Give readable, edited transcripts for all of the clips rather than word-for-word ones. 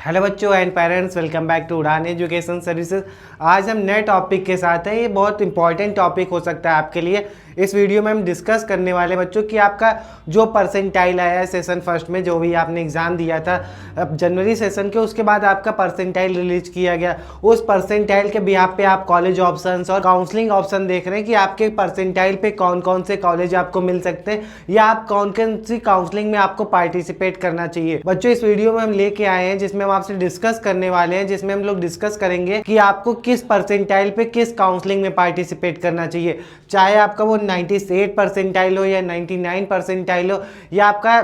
Hello बच्चों and parents, welcome back to Udaan education services. आज हम नए टॉपिक के साथ हैं। ये बहुत इंपॉर्टेंट टॉपिक हो सकता है आपके लिए। इस वीडियो में हम डिस्कस करने वाले बच्चों कि आपका जो परसेंटाइल आया है सेशन फर्स्ट में, जो भी आपने एग्ज़ाम दिया था अब जनवरी सेशन के, उसके बाद आपका परसेंटाइल रिलीज किया गया। उस परसेंटाइल के बिहाफ पे आप कॉलेज ऑप्शंस और काउंसलिंग ऑप्शन देख रहे हैं कि आपके परसेंटाइल पे कौन कौन से कॉलेज आपको मिल सकते हैं या आप कौन कौन सी काउंसलिंग में आपको पार्टिसिपेट करना चाहिए। बच्चों इस वीडियो में हम लेके आए हैं जिसमें हम आपसे डिस्कस करने वाले हैं, जिसमें हम लोग डिस्कस करेंगे कि आपको किस परसेंटाइल पे किस काउंसलिंग में पार्टिसिपेट करना चाहिए, चाहे आपका वो 98 परसेंटाइल हो या 99 परसेंटाइल हो या आपका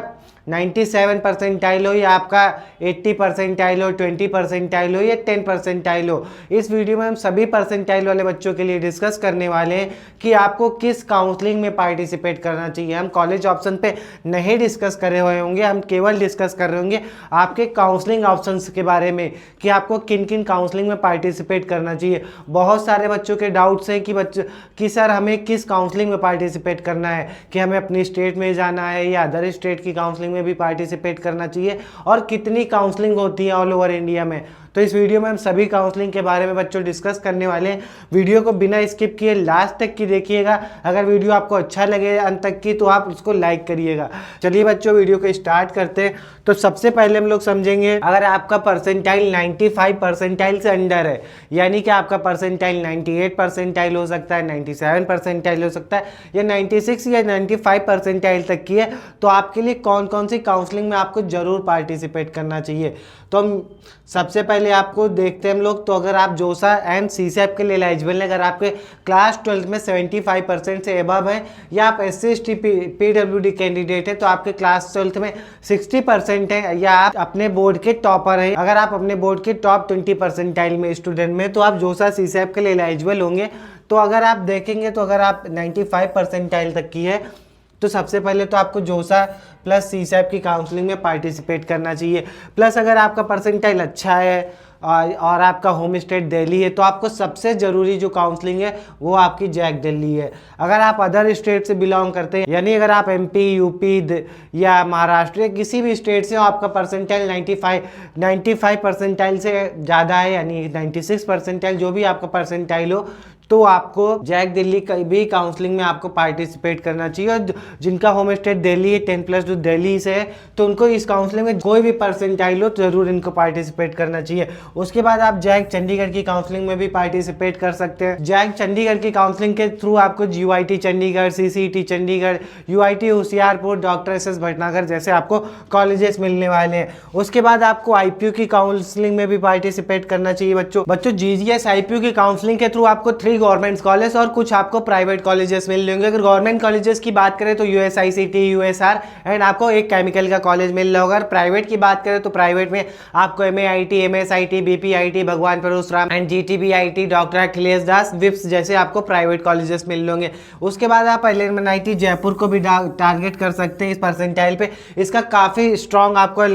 97 परसेंटाइल हो या आपका 80 परसेंटाइल हो, 20 परसेंटाइल हो या 10 परसेंटाइल हो। इस वीडियो में हम सभी परसेंटाइल वाले बच्चों के लिए डिस्कस करने वाले हैं कि आपको किस काउंसलिंग में पार्टिसिपेट करना चाहिए। हम कॉलेज ऑप्शन पे नहीं डिस्कस करे हुए होंगे, हम केवल डिस्कस कर रहे होंगे आपके काउंसलिंग ऑप्शंस के बारे में कि आपको किन किन काउंसलिंग में पार्टिसिपेट करना चाहिए। बहुत सारे बच्चों के डाउट्स हैं कि सर हमें किस काउंसलिंग में पार्टिसिपेट करना है, कि हमें अपनी स्टेट में जाना है या अदर स्टेट की काउंसलिंग में भी पार्टिसिपेट करना चाहिए और कितनी काउंसलिंग होती है ऑल ओवर इंडिया में। तो इस वीडियो में हम सभी काउंसलिंग के बारे में बच्चों डिस्कस करने वाले हैं। वीडियो को बिना स्किप किए लास्ट तक की देखिएगा। अगर वीडियो आपको अच्छा लगे अंत तक की तो आप उसको लाइक करिएगा। चलिए बच्चों वीडियो को स्टार्ट करते हैं। तो सबसे पहले हम लोग समझेंगे, अगर आपका परसेंटाइल 95 परसेंटाइल से अंडर है, यानी कि आपका परसेंटाइल 98 परसेंटाइल हो सकता है, 97 परसेंटाइल हो सकता है या 96 या 95 परसेंटाइल तक की है, तो आपके लिए कौन कौन सी काउंसलिंग में आपको जरूर पार्टिसिपेट करना चाहिए। तो हम सबसे पहले आपको देखते हैं हम लोग। तो अगर आप जोसा एंड सीसैप के लिए एलिजिबल हैं, अगर आपके क्लास 12 में 75% से एबव है या आप SC/ST PWD कैंडिडेट है तो आपके क्लास 12 में 60% है या आप अपने बोर्ड के टॉपर हैं, अगर आप अपने बोर्ड के टॉप 20 परसेंटाइल में स्टूडेंट में, तो आप जोसा सीसैप के लिए एलिजिबल होंगे। तो अगर आप देखेंगे तो अगर आप 95 परसेंटाइल तक की है तो सबसे पहले तो आपको जोसा प्लस सीसैप की काउंसलिंग में पार्टिसिपेट करना चाहिए। प्लस अगर आपका परसेंटाइल अच्छा है और आपका होम स्टेट दिल्ली है तो आपको सबसे ज़रूरी जो काउंसलिंग है वो आपकी जैक दिल्ली है। अगर आप अदर स्टेट से बिलोंग करते हैं, यानी अगर आप MP UP या महाराष्ट्र या किसी भी स्टेट से हो, आपका परसेंटाइल 95 परसेंटाइल से ज़्यादा है, यानी 96 परसेंटाइल जो भी आपका परसेंटाइल हो, तो आपको जैक दिल्ली का भी काउंसलिंग में आपको पार्टिसिपेट करना चाहिए। और जिनका होम स्टेट दिल्ली है, 10+ जो दिल्ली से है, तो उनको इस काउंसलिंग में कोई भी परसेंटाइल हो जरूर इनको पार्टिसिपेट करना चाहिए। उसके बाद आप जैक चंडीगढ़ की काउंसलिंग में भी पार्टिसिपेट कर सकते हैं। जैक चंडीगढ़ की काउंसलिंग के थ्रू आपको UIT Chandigarh, CCET Chandigarh, UIT Hoshiarpur, doctor SS Bhatnagar जैसे आपको कॉलेजेस मिलने वाले हैं। उसके बाद आपको IPU की काउंसलिंग में भी पार्टिसिपेट करना चाहिए। बच्चों GGS IPU की काउंसलिंग के थ्रू आपको 3 गवर्नमेंट कॉलेज और कुछ आपको प्राइवेट कॉलेजेस मिल रहे होंगे। अगर गवर्नमेंट कॉलेजेस की बात करें तो USICT, USR एंड आपको एक केमिकल का कॉलेज मिल रहा होगा। प्राइवेट की बात करें तो प्राइवेट में आपको MAIT, MSIT, BPIT, Bhagwan Parshuram and GTBIT, doctor Akhilesh Das, VIPS जैसे आपको प्राइवेट कॉलेजेस मिल रहे होंगे। उसके बाद आप LMNIT जयपुर को भी टारगेट कर सकते हैं इस परसेंटाइल पे। इसका काफ़ी स्ट्रॉन्ग आपको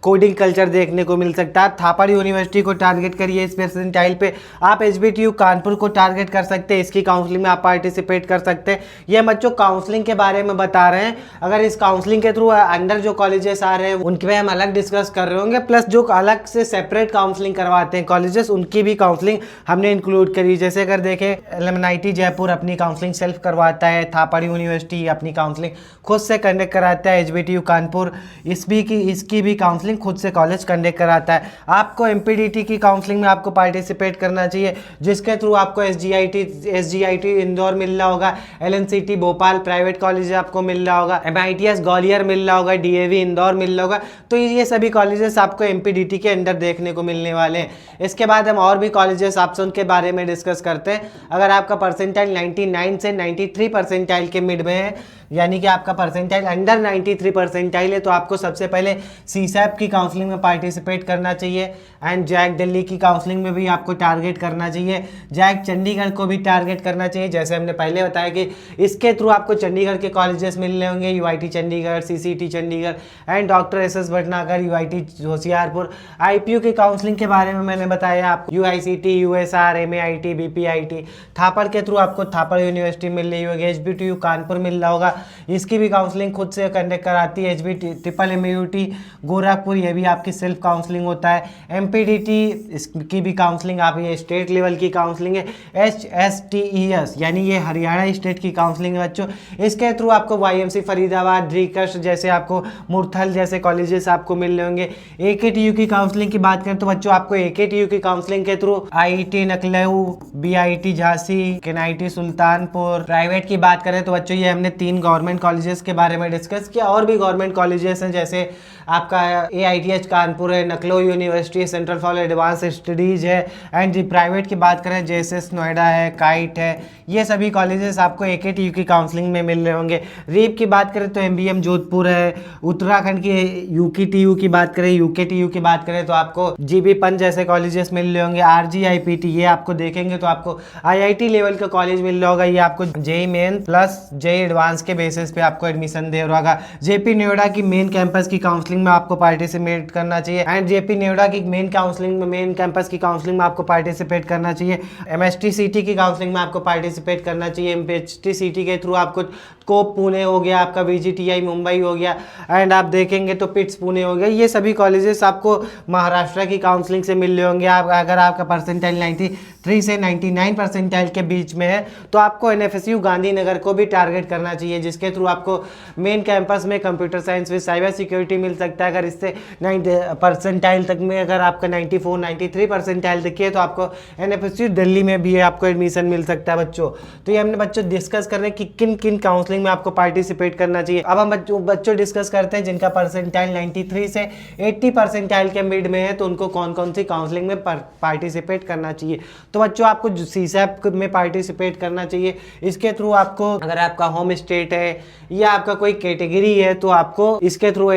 कोडिंग कल्चर देखने को मिल सकता है। थापड़ यूनिवर्सिटी को टारगेट करिए इस परसेंटाइल पे। आप HBTU कानपुर को टारगेट कर सकते हैं, इसकी काउंसलिंग में आप पार्टिसिपेट कर सकते हैं। ये बच्चों काउंसलिंग के बारे में बता रहे हैं। अगर इस काउंसलिंग के थ्रू अंडर जो कॉलेजेस आ रहे हैं उनके पे हम अलग डिस्कस कर रहे होंगे, प्लस जो अलग से सेपरेट काउंसलिंग करवाते हैं कॉलेजेस उनकी भी काउंसलिंग हमने इंक्लूड करी। जैसे अगर देखें LMNIT जयपुर अपनी काउंसलिंग सेल्फ करवाता है, थापड़ यूनिवर्सिटी अपनी काउंसलिंग खुद से कंडक्ट कराता है, HBTU कानपुर इसकी भी काउंसलिंग खुद से कॉलेज कंडक्ट कराता है। आपको MPDT की काउंसलिंग में आपको पार्टिसिपेट करना चाहिए, जिसके थ्रू आपको SGIT इंदौर मिल रहा होगा, LNCT भोपाल प्राइवेट कॉलेज आपको मिल रहा होगा, MITS ग्वालियर मिल रहा होगा, DAV इंदौर मिल रहा होगा। तो ये सभी कॉलेजेस आपको MPDT के अंदर देखने को मिलने वाले हैं। इसके बाद हम और भी कॉलेजेस ऑप्शन के बारे में डिस्कस करते हैं। अगर आपका परसेंटाइल 99 से 93 परसेंटाइल के मिड में है, यानी कि आपका परसेंटाइल अंडर 93 परसेंटाइल है, तो आपको सबसे पहले सीसैप की काउंसलिंग में पार्टिसिपेट करना चाहिए एंड जैक दिल्ली की काउंसलिंग में भी आपको टारगेट करना चाहिए। जैक चंडीगढ़ को भी टारगेट करना चाहिए, जैसे हमने पहले बताया कि इसके थ्रू आपको चंडीगढ़ के कॉलेजेस मिल रहे होंगे, UIT Chandigarh, CCET Chandigarh and doctor SS Bhatnagar, UIT Hoshiarpur. IPU की काउंसलिंग के बारे में मैंने बताया आपको, UICT, USR, MAIT, BPIT। थापड़ के थ्रू आपको थापड़ यूनिवर्सिटी मिल रही होगी, HBTU कानपुर मिल रहा होगा, इसकी भी काउंसलिंग खुद से कंडक्ट कराती है। HBMUT गोरखपुर, ये भी आपकी सेल्फ काउंसलिंग होता है। MPDT इसकी भी काउंसलिंग आप, ये स्टेट लेवल की काउंसलिंग है। HSTES यानी ये हरियाणा स्टेट की काउंसलिंग है बच्चों। इसके थ्रू आपको YMC फरीदाबाद, ड्रीकश जैसे आपको मुरथल जैसे कॉलेजेस आपको मिल रहे होंगे। AKTU की काउंसलिंग की बात करें तो बच्चों आपको AKTU की काउंसलिंग के through IIT नकलऊ, BIT Jhansi, NIT Sultanpur. Private की बात करें तो बच्चों ये हमने 3 गवर्नमेंट कॉलेजेस के बारे में डिस्कस किया, और भी गवर्नमेंट कॉलेजेस हैं जैसे आपका AITH कानपुर है, नकलो university, central for advance studies है। एंड प्राइवेट की बात करें JSS नोएडा है, काइट है, ये सभी कॉलेजेस आपको AKTU की काउंसलिंग में मिल रहे होंगे। रीप की बात करें तो MBM जोधपुर है। उत्तराखंड की UKTU की बात करें, UKTU की बात करें तो आपको GB पंत जैसे कॉलेजेस मिल रहे होंगे। RGIPT ये आपको देखेंगे तो आपको IIT लेवल का कॉलेज मिल रहा होगा। ये आपको JEE main plus JEE advance के बेसिस पे आपको एडमिशन दे रहा होगा। JP नोएडा की मेन कैंपस की काउंसलिंग में आपको पार्टिसिपेट करना चाहिए। एंड JP नोएडा की मेन काउंसलिंग में, मेन कैंपस की काउंसलिंग में आपको पार्टिसिपेट करना चाहिए। MSTCT की काउंसलिंग में आपको पार्टिसिपेट करना चाहिए। MSTCT के थ्रू आपको कोप पुणे हो गया, आपका VGTI मुंबई हो गया, एंड आप देखेंगे तो पिट्स पुणे हो गया। ये सभी कॉलेजेस आपको महाराष्ट्र की काउंसलिंग से मिल रहे होंगे। आप अगर आपका परसेंटाइल 93 से 99 परसेंटाइल के बीच में है तो आपको NFSU गांधीनगर को भी टारगेट करना चाहिए, जिसके थ्रू आपको मेन कैंपस में computer science with cyber security मिल सकता है। अगर इससे 90 परसेंटाइल तक में अगर आपका 94 93 परसेंटाइल तक है तो आपको NFSU दिल्ली में भी आपको एडमिशन मिल सकता है बच्चों। तो ये हमने बच्चों डिस्कस कर रहे हैं कि किन किन काउंसलिंग में आपको पार्टिसिपेट करना चाहिए। अब हम बच्चों डिस्कस करते हैं जिनका परसेंटाइल 93 से 80 परसेंटाइल के मिड में है तो उनको कौन कौन सी काउंसलिंग में पार्टिसिपेट करना चाहिए। तो बच्चों आपको CSAP में पार्टिसिपेट करना चाहिए। इसके थ्रू आपको, अगर आपका होम स्टेट है या आपका कोई कैटेगरी है तो आपको इसके थ्रू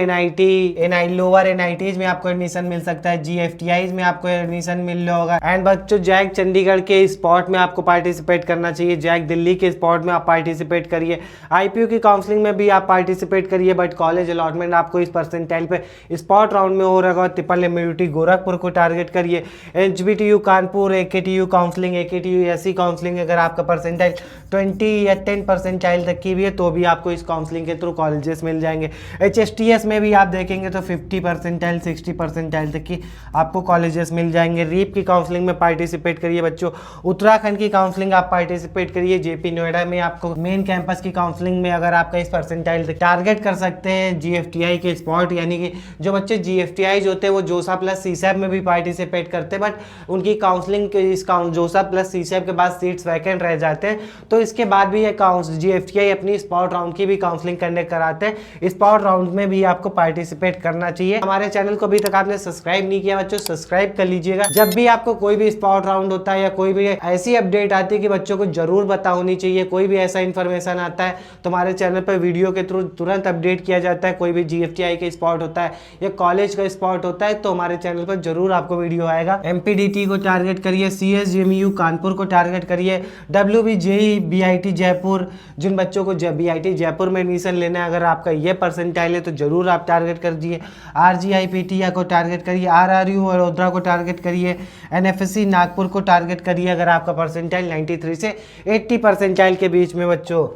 लोअर NITs में आपको एडमिशन मिल सकता है। GFTIs में आपको एडमिशन मिल रहा होगा। एंड बच्चों जैक चंडीगढ़ के स्पॉट में आपको पार्टिसिपेट करना चाहिए। जैक दिल्ली के स्पॉट में आप पार्टिसिपेट करिए। IPU की काउंसलिंग में भी आप पार्टिसिपेट करिए, बट कॉलेज अलॉटमेंट आपको इस परसेंटाइल पे स्पॉट राउंड में हो रहा है। MUT गोरखपुर को टारगेट करिए। HBTU Kanpur, AKTU counselling, AKTU ऐसी काउंसलिंग अगर आपका परसेंटाइल 20 या 10 परसेंटाइल तक की भी है तो भी आपको इस काउंसलिंग के थ्रू कॉलेजेस मिल जाएंगे। HSTS में भी आप देखेंगे तो 50 परसेंटाइल 60 परसेंटाइल तक की आपको कॉलेजेस मिल जाएंगे। रीप की काउंसलिंग में पार्टिसिपेट करिए बच्चों। उत्तराखंड की काउंसलिंग आप पार्टिसिपेट करिए। JP नोएडा में आपको मेन कैंपस की काउंसलिंग में अगर आपका इस परसेंटाइल टारगेट कर सकते हैं GFTI के स्पॉट, यानी कि जो बच्चे GFTI होते हैं वो जोसा प्लस CSAP में भी पार्टिसिपेट करते हैं, बट उनकी काउंसलिंग के इस जोसा प्लस CSAP के बाद सीट्स वैकेंट रह जाते हैं तो इसके बाद भी ये GFTI अपनी स्पॉट राउंड की भी काउंसलिंग कंडक्ट कराते हैं। स्पॉट राउंड में भी आपको पार्टिसिपेट करना चाहिए। हमारे चैनल को अभी तक आपने सब्सक्राइब नहीं किया बच्चों, सब्सक्राइब कर लीजिएगा। जब भी आपको कोई भी स्पॉट राउंड होता है या कोई भी ऐसी अपडेट आती है कि बच्चों को जरूर पता होनी चाहिए, कोई भी ऐसा इन्फॉर्मेशन आता है तो हमारे चैनल पर वीडियो के थ्रू तुरंत अपडेट किया जाता है। कोई भी GFTI का स्पॉट होता है या कॉलेज का स्पॉट होता है तो हमारे चैनल पर जरूर आपको वीडियो आएगा। MPDT को टारगेट करिए, CSJMU कानपुर को टारगेट करिए, WBJE BIT जयपुर, जिन बच्चों को BIT जयपुर में एडमिशन लेना है अगर आपका ये परसेंटाइल है तो जरूर आप टारगेट कर दिए। RGIPT को टारगेट करिए, RRU वडोदरा को टारगेट करिए, NFSC नागपुर को टारगेट करिए अगर आपका परसेंटाइल 93 से 80 परसेंटाइल के बीच में बच्चों।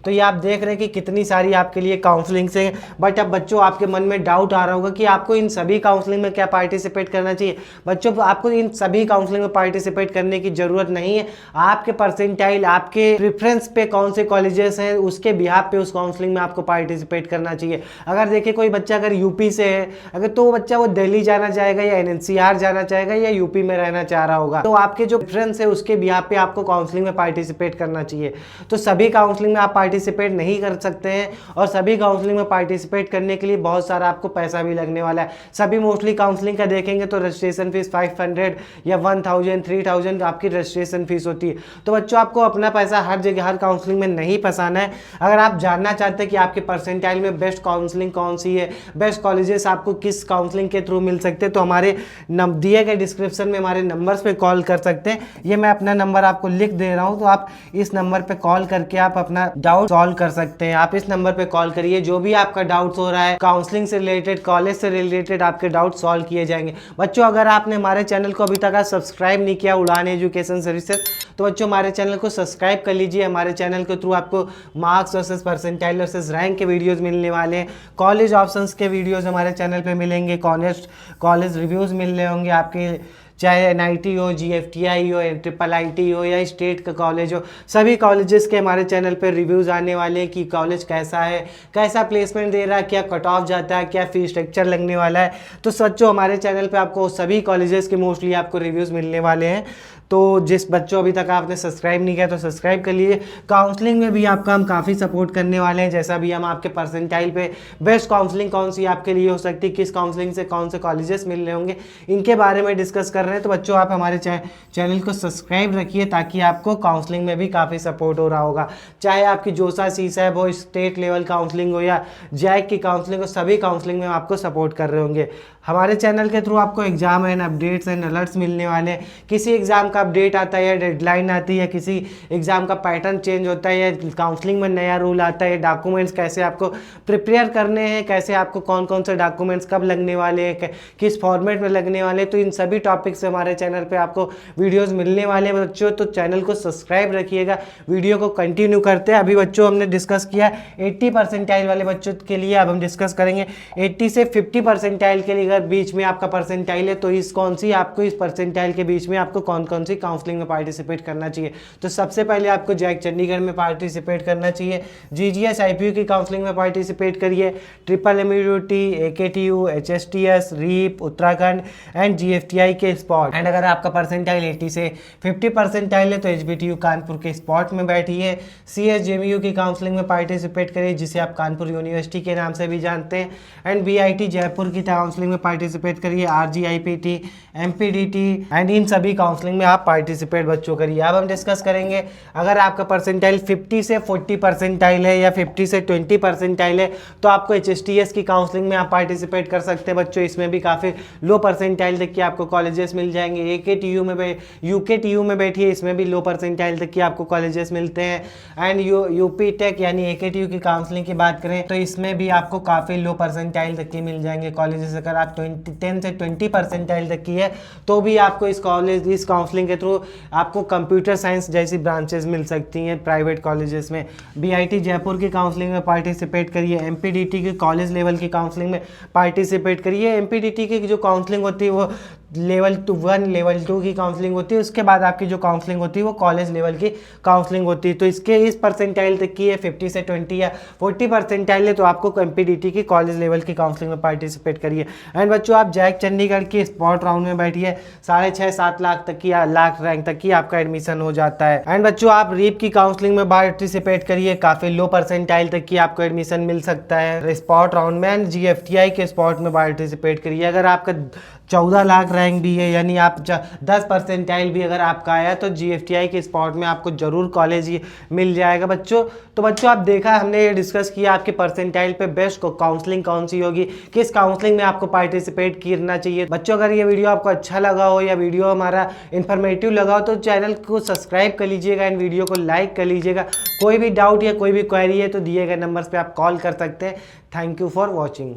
तो ये आप देख रहे हैं कि कितनी सारी आपके लिए काउंसलिंग्स हैं। बट अब बच्चों आपके मन में डाउट आ रहा होगा कि आपको इन सभी काउंसलिंग में क्या पार्टिसिपेट करना चाहिए। बच्चों आपको इन सभी काउंसलिंग में पार्टिसिपेट करने की जरूरत नहीं है। आपके परसेंटाइल, आपके प्रेफरेंस पे कौन से कॉलेजेस हैं उसके बिहाफ पे उस काउंसलिंग में आपको पार्टिसिपेट करना चाहिए। अगर देखिए कोई बच्चा अगर यूपी से है, अगर तो वो बच्चा वो दिल्ली जाना चाहेगा या NCR जाना चाहेगा या यूपी में रहना चाह रहा होगा तो आपके जो प्रेफरेंस है उसके बिहाफ पे आपको काउंसलिंग में पार्टिसिपेट करना चाहिए। तो सभी काउंसलिंग में आप पार्टिसिपेट नहीं कर सकते हैं और सभी काउंसलिंग में पार्टिसिपेट करने के लिए बहुत सारा आपको पैसा भी लगने वाला है। सभी मोस्टली काउंसलिंग का देखेंगे तो रजिस्ट्रेशन फीस 500 या 1000 3000 आपकी रजिस्ट्रेशन फीस होती है। तो बच्चों आपको अपना पैसा हर जगह हर काउंसलिंग में नहीं फंसाना है। अगर आप जानना चाहते हैं कि आपके परसेंटाइल में बेस्ट काउंसलिंग कौन सी है, बेस्ट कॉलेजेस आपको किस काउंसलिंग के थ्रू मिल सकते हैं, तो हमारे दिए गए डिस्क्रिप्शन में हमारे नंबर्स पे कॉल कर सकते हैं। ये मैं अपना नंबर आपको लिख दे रहा हूँ तो आप इस नंबर पे कॉल करके आप अपना डाउट डाउट सॉल्व कर सकते हैं। आप इस नंबर पे कॉल करिए, जो भी आपका डाउट्स हो रहा है काउंसलिंग से रिलेटेड, कॉलेज से रिलेटेड, आपके डाउट सॉल्व किए जाएंगे। बच्चों अगर आपने हमारे चैनल को अभी तक सब्सक्राइब नहीं किया उड़ान एजुकेशन सर्विसेज, तो बच्चों हमारे चैनल को सब्सक्राइब कर लीजिए। हमारे चैनल के थ्रू आपको marks versus percentile versus rank के वीडियोस मिलने वाले हैं, कॉलेज ऑप्शंस के वीडियोस हमारे चैनल पे मिलेंगे, कॉलेज रिव्यूज़ मिल रहे होंगे आपके, चाहे NIT हो, GFTI हो, IIIT हो या स्टेट का कॉलेज हो, सभी कॉलेजेस के हमारे चैनल पे रिव्यूज़ आने वाले हैं कि कॉलेज कैसा है, कैसा प्लेसमेंट दे रहा है, क्या कट ऑफ जाता है, क्या फीस स्ट्रक्चर लगने वाला है। तो बच्चों हमारे चैनल पे आपको सभी कॉलेजेस के मोस्टली आपको रिव्यूज़ मिलने वाले हैं। तो जिस बच्चों अभी तक आपने सब्सक्राइब नहीं किया तो सब्सक्राइब कर लीजिए। काउंसलिंग में भी आपका हम काफ़ी सपोर्ट करने वाले हैं, जैसा भी हम आपके परसेंटाइल पे बेस्ट काउंसलिंग कौन सी आपके लिए हो सकती है, किस काउंसलिंग से कौन से कॉलेजेस मिल रहे होंगे, इनके बारे में डिस्कस कर रहे हैं। तो बच्चों आप हमारे चैनल को सब्सक्राइब रखिए ताकि आपको काउंसलिंग में भी काफ़ी सपोर्ट हो रहा होगा। चाहे आपकी जोसा CSAB हो, स्टेट लेवल काउंसलिंग हो या जैक की काउंसलिंग हो, सभी काउंसलिंग में आपको सपोर्ट कर रहे होंगे। हमारे चैनल के थ्रू आपको exam and updates and alerts मिलने वाले हैं। किसी एग्जाम का अपडेट आता है या डेडलाइन आती है, किसी एग्जाम का पैटर्न चेंज होता है या काउंसलिंग में नया रूल आता है, डॉक्यूमेंट्स कैसे आपको प्रिपेयर करने हैं, कैसे आपको कौन कौन से डॉक्यूमेंट्स कब लगने वाले हैं, किस फॉर्मेट में लगने वाले हैं, तो इन सभी टॉपिक्स हमारे चैनल पे आपको वीडियोस मिलने वाले हैं बच्चों। तो चैनल को सब्सक्राइब रखिएगा, वीडियो को कंटिन्यू करते हैं। अभी बच्चों हमने डिस्कस किया 80 परसेंटाइल वाले बच्चों के लिए, अब हम डिस्कस करेंगे 80 से 50 परसेंटाइल के लिए। अगर बीच में आपका परसेंटाइल है तो इस परसेंटाइल के बीच में आपको कौन कौन सी काउंसलिंग में पार्टिसिपेट करना चाहिए। तो सबसे पहले आपको जैक चंडीगढ़ में पार्टिसिपेट करना चाहिए, GGS IPU की काउंसलिंग में पार्टिसिपेट करिए, MMUT, AKTU, HSTS, REAP Uttarakhand and GFTI के स्पॉट। एंड अगर आपका परसेंटाइल 80 से 50 परसेंटाइल है तो HBTU कानपुर के स्पॉट में बैठिए। CSJMU की काउंसलिंग में पार्टिसिपेट करिए, जिसे आप कानपुर यूनिवर्सिटी के नाम से भी जानते हैं। एंड BIT जयपुर की काउंसलिंग में पार्टिसिपेट करिए, RGIPT, MPDT एंड इन सभी काउंसलिंग में आप पार्टिसिपेट बच्चों करिए। अब हम डिस्कस करेंगे अगर आपका परसेंटाइल 50 से 40 परसेंटाइल है या 50 से 20 परसेंटाइल है तो आपको HSTS की काउंसलिंग में आप पार्टिसिपेट कर सकते हैं बच्चों। इसमें भी काफ़ी लो परसेंटाइल तक की आपको कॉलेजेस मिल जाएंगे। AKTU में UKTU में बैठिए, इसमें भी लो परसेंटाइल तक की आपको कॉलेजेस मिलते हैं। एंड UP टेक यानी AKTU की काउंसलिंग की बात करें तो इसमें भी आपको काफ़ी लो परसेंटाइल तक की मिल जाएंगे कॉलेजेस। अगर आप 10 से 20 परसेंटाइल तक की है तो भी आपको इस काउंसलिंग के थ्रू आपको कंप्यूटर साइंस जैसी ब्रांचेस मिल सकती हैं प्राइवेट कॉलेजेस में। BIT जयपुर की काउंसलिंग में पार्टिसिपेट करिए, MPDT की कॉलेज लेवल की काउंसलिंग में पार्टिसिपेट करिए। MPDT की जो काउंसलिंग होती है वो लेवल 1 लेवल 2 की काउंसलिंग होती है, उसके बाद आपकी जो काउंसलिंग होती है वो कॉलेज लेवल की काउंसलिंग होती है। तो इसके इस परसेंटाइल तक की है 50 से 20 या 40 परसेंटाइल है तो आपको MPDT की कॉलेज लेवल की काउंसलिंग में पार्टिसिपेट करिए। एंड बच्चों आप जैक चंडीगढ़ की स्पॉट राउंड में बैठिए, 6.5-7 लाख तक की लाख रैंक तक की आपका एडमिशन हो जाता है। एंड बच्चों आप REAP की काउंसलिंग में पार्टिसिपेट करिए, काफ़ी लो परसेंटाइल तक की आपको एडमिशन मिल सकता है स्पॉट राउंड में। एंड GFTI के स्पॉट में पार्टिसिपेट करिए। अगर आपका 14 लाख रैंक भी है यानी आप 10 परसेंटाइल भी अगर आपका आया तो GFTI के स्पॉट में आपको जरूर कॉलेज मिल जाएगा बच्चों। तो बच्चों आप देखा हमने ये डिस्कस किया आपके परसेंटाइल पे बेस्ट काउंसलिंग कौन सी होगी, किस काउंसलिंग में आपको पार्टिसिपेट करना चाहिए। बच्चों अगर ये वीडियो आपको अच्छा लगा हो या वीडियो हमारा इन्फॉर्मेटिव लगा हो तो चैनल को सब्सक्राइब कर लीजिएगा एंड वीडियो को लाइक कर लीजिएगा। कोई भी डाउट या कोई भी क्वेरी है तो दिए गए नंबर्स पर आप कॉल कर सकते हैं। Thank you for watching.